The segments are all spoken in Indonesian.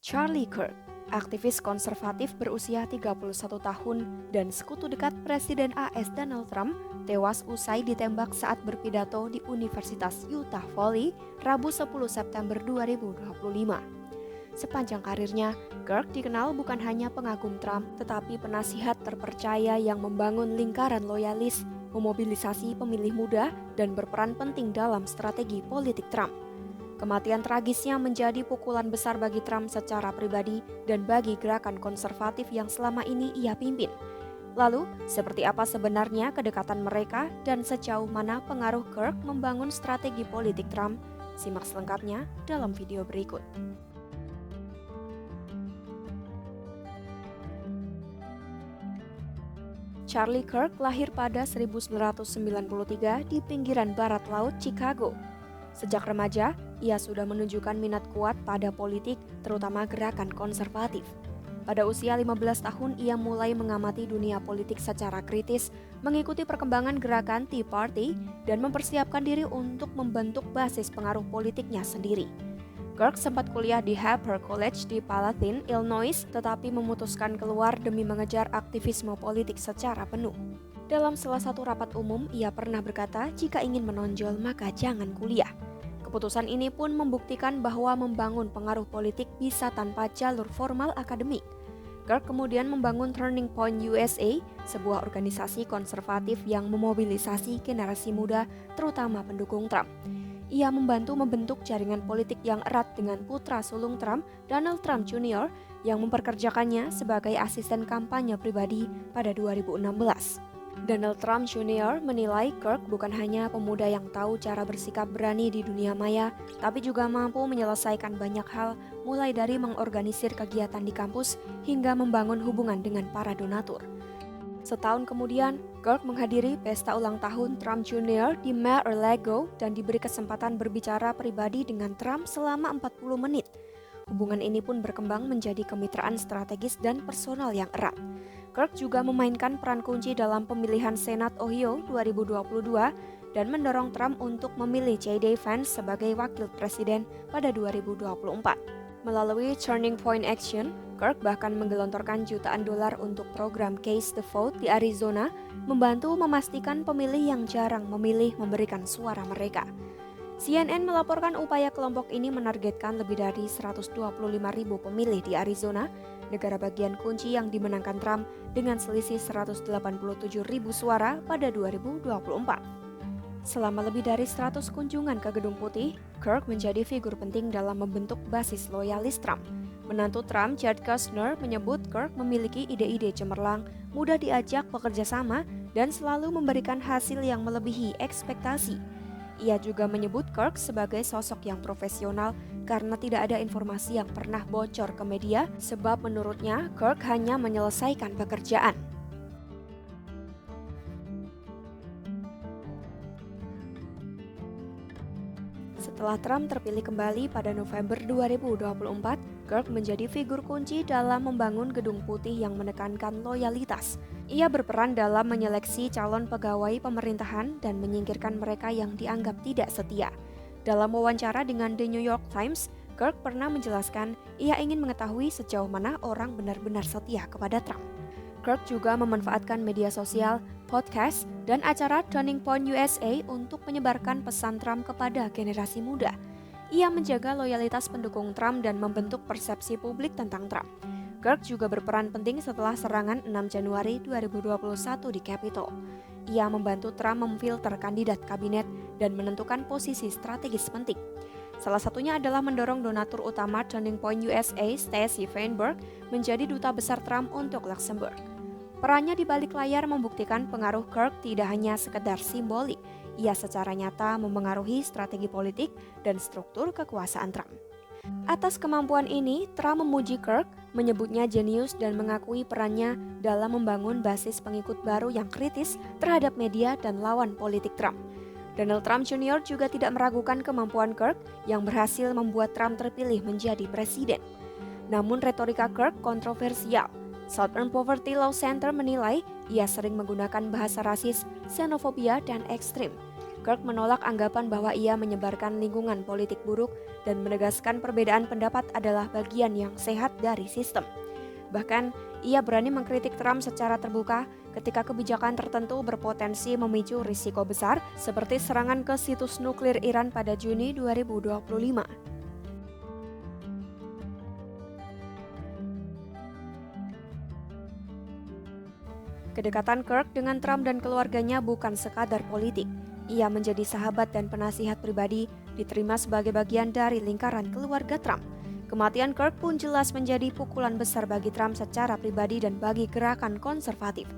Charlie Kirk, aktivis konservatif berusia 31 tahun dan sekutu dekat Presiden AS Donald Trump, tewas usai ditembak saat berpidato di Universitas Utah Valley, Rabu 10 September 2025. Sepanjang karirnya, Kirk dikenal bukan hanya pengagum Trump, tetapi penasihat terpercaya yang membangun lingkaran loyalis, memobilisasi pemilih muda, dan berperan penting dalam strategi politik Trump. Kematian tragisnya menjadi pukulan besar bagi Trump secara pribadi dan bagi gerakan konservatif yang selama ini ia pimpin. Lalu, seperti apa sebenarnya kedekatan mereka dan sejauh mana pengaruh Kirk membangun strategi politik Trump? Simak selengkapnya dalam video berikut. Charlie Kirk lahir pada 1993 di pinggiran barat laut Chicago. Sejak remaja, ia sudah menunjukkan minat kuat pada politik, terutama gerakan konservatif. Pada usia 15 tahun, ia mulai mengamati dunia politik secara kritis, mengikuti perkembangan gerakan Tea Party, dan mempersiapkan diri untuk membentuk basis pengaruh politiknya sendiri. Kirk sempat kuliah di Harper College di Palatine, Illinois, tetapi memutuskan keluar demi mengejar aktivisme politik secara penuh. Dalam salah satu rapat umum, ia pernah berkata, jika ingin menonjol maka jangan kuliah. Keputusan ini pun membuktikan bahwa membangun pengaruh politik bisa tanpa jalur formal akademik. Kirk kemudian membangun Turning Point USA, sebuah organisasi konservatif yang memobilisasi generasi muda, terutama pendukung Trump. Ia membantu membentuk jaringan politik yang erat dengan putra sulung Trump, Donald Trump Jr., yang memperkerjakannya sebagai asisten kampanye pribadi pada 2016. Donald Trump Jr. menilai Kirk bukan hanya pemuda yang tahu cara bersikap berani di dunia maya, tapi juga mampu menyelesaikan banyak hal, mulai dari mengorganisir kegiatan di kampus hingga membangun hubungan dengan para donatur. Setahun kemudian, Kirk menghadiri pesta ulang tahun Trump Jr. di Mar-a-Lago dan diberi kesempatan berbicara pribadi dengan Trump selama 40 menit. Hubungan ini pun berkembang menjadi kemitraan strategis dan personal yang erat. Kirk juga memainkan peran kunci dalam pemilihan Senat Ohio 2022 dan mendorong Trump untuk memilih J.D. Vance sebagai wakil presiden pada 2024. Melalui Turning Point Action, Kirk bahkan menggelontorkan jutaan dolar untuk program Case the Vote di Arizona, membantu memastikan pemilih yang jarang memilih memberikan suara mereka. CNN melaporkan upaya kelompok ini menargetkan lebih dari 125.000 pemilih di Arizona, negara bagian kunci yang dimenangkan Trump dengan selisih 187.000 suara pada 2024. Selama lebih dari 100 kunjungan ke Gedung Putih, Kirk menjadi figur penting dalam membentuk basis loyalis Trump. Menantu Trump, Jared Kushner, menyebut Kirk memiliki ide-ide cemerlang, mudah diajak bekerja sama, dan selalu memberikan hasil yang melebihi ekspektasi. Ia juga menyebut Kirk sebagai sosok yang profesional karena tidak ada informasi yang pernah bocor ke media, sebab menurutnya Kirk hanya menyelesaikan pekerjaan. Setelah Trump terpilih kembali pada November 2024, Kirk menjadi figur kunci dalam membangun Gedung Putih yang menekankan loyalitas. Ia berperan dalam menyeleksi calon pegawai pemerintahan dan menyingkirkan mereka yang dianggap tidak setia. Dalam wawancara dengan The New York Times, Kirk pernah menjelaskan ia ingin mengetahui sejauh mana orang benar-benar setia kepada Trump. Kirk juga memanfaatkan media sosial, podcast, dan acara Turning Point USA untuk menyebarkan pesan Trump kepada generasi muda. Ia menjaga loyalitas pendukung Trump dan membentuk persepsi publik tentang Trump. Kirk juga berperan penting setelah serangan 6 Januari 2021 di Capitol. Ia membantu Trump memfilter kandidat kabinet dan menentukan posisi strategis penting. Salah satunya adalah mendorong donatur utama Turning Point USA, Stacey Feinberg, menjadi duta besar Trump untuk Luxembourg. Perannya di balik layar membuktikan pengaruh Kirk tidak hanya sekedar simbolik, ia secara nyata memengaruhi strategi politik dan struktur kekuasaan Trump. Atas kemampuan ini, Trump memuji Kirk, menyebutnya jenius dan mengakui perannya dalam membangun basis pengikut baru yang kritis terhadap media dan lawan politik Trump. Donald Trump Jr. juga tidak meragukan kemampuan Kirk yang berhasil membuat Trump terpilih menjadi presiden. Namun retorika Kirk kontroversial. Southern Poverty Law Center menilai ia sering menggunakan bahasa rasis, xenofobia, dan ekstrim. Kirk menolak anggapan bahwa ia menyebarkan lingkungan politik buruk dan menegaskan perbedaan pendapat adalah bagian yang sehat dari sistem. Bahkan, ia berani mengkritik Trump secara terbuka ketika kebijakan tertentu berpotensi memicu risiko besar seperti serangan ke situs nuklir Iran pada Juni 2025. Kedekatan Kirk dengan Trump dan keluarganya bukan sekadar politik. Ia menjadi sahabat dan penasihat pribadi, diterima sebagai bagian dari lingkaran keluarga Trump. Kematian Kirk pun jelas menjadi pukulan besar bagi Trump secara pribadi dan bagi gerakan konservatif.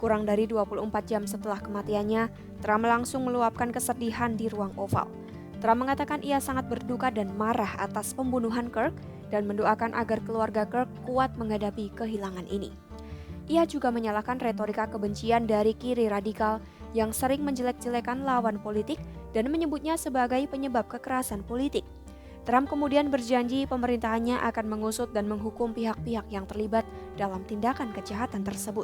Kurang dari 24 jam setelah kematiannya, Trump langsung meluapkan kesedihan di ruang Oval. Trump mengatakan ia sangat berduka dan marah atas pembunuhan Kirk dan mendoakan agar keluarga Kirk kuat menghadapi kehilangan ini. Ia juga menyalahkan retorika kebencian dari kiri radikal yang sering menjelek-jelekan lawan politik dan menyebutnya sebagai penyebab kekerasan politik. Trump kemudian berjanji pemerintahannya akan mengusut dan menghukum pihak-pihak yang terlibat dalam tindakan kejahatan tersebut.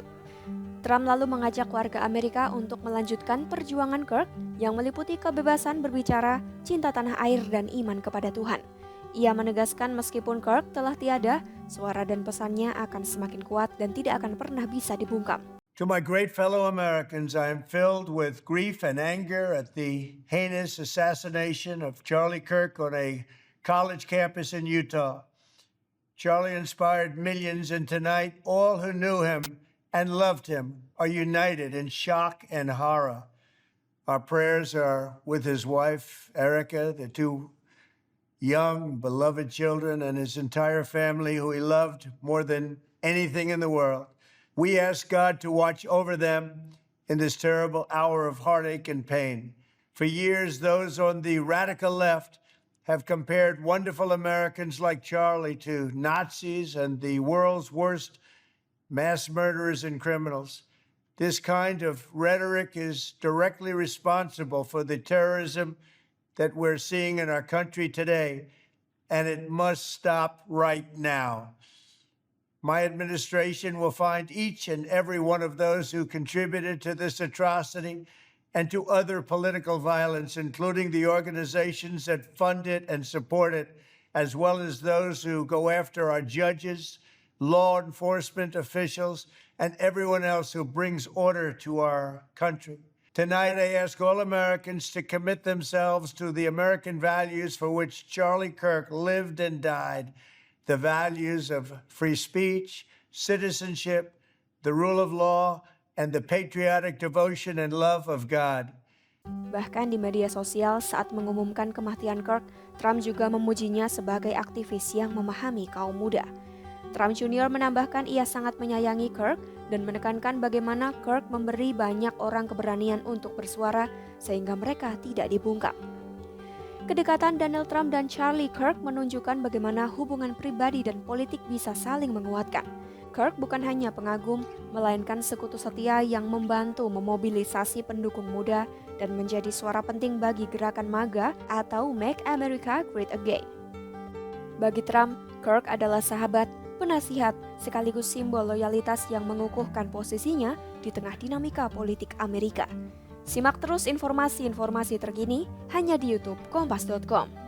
Trump lalu mengajak warga Amerika untuk melanjutkan perjuangan Kirk yang meliputi kebebasan berbicara, cinta tanah air, dan iman kepada Tuhan. Ia menegaskan meskipun Kirk telah tiada, suara dan pesannya akan semakin kuat dan tidak akan pernah bisa dibungkam. To my great fellow Americans, I am filled with grief and anger at the heinous assassination of Charlie Kirk on a college campus in Utah. Charlie inspired millions, and tonight all who knew him and loved him are united in shock and horror. Our prayers are with his wife, Erica, the two young, beloved children, and his entire family who he loved more than anything in the world. We ask God to watch over them in this terrible hour of heartache and pain. For years, those on the radical left have compared wonderful Americans like Charlie to Nazis and the world's worst mass murderers and criminals. This kind of rhetoric is directly responsible for the terrorism that we're seeing in our country today, and it must stop right now. My administration will find each and every one of those who contributed to this atrocity and to other political violence, including the organizations that fund it and support it, as well as those who go after our judges, law enforcement officials, and everyone else who brings order to our country. Tonight, I ask all Americans to commit themselves to the American values for which Charlie Kirk lived and died. The values of free speech, citizenship, the rule of law, and the patriotic devotion and love of God. Bahkan di media sosial saat mengumumkan kematian Kirk, Trump juga memujinya sebagai aktivis yang memahami kaum muda. Trump Jr. menambahkan ia sangat menyayangi Kirk dan menekankan bagaimana Kirk memberi banyak orang keberanian untuk bersuara sehingga mereka tidak dibungkam. Kedekatan Donald Trump dan Charlie Kirk menunjukkan bagaimana hubungan pribadi dan politik bisa saling menguatkan. Kirk bukan hanya pengagum, melainkan sekutu setia yang membantu memobilisasi pendukung muda dan menjadi suara penting bagi gerakan MAGA atau Make America Great Again. Bagi Trump, Kirk adalah sahabat, penasihat, sekaligus simbol loyalitas yang mengukuhkan posisinya di tengah dinamika politik Amerika. Simak terus informasi-informasi terkini hanya di YouTube Kompas.com.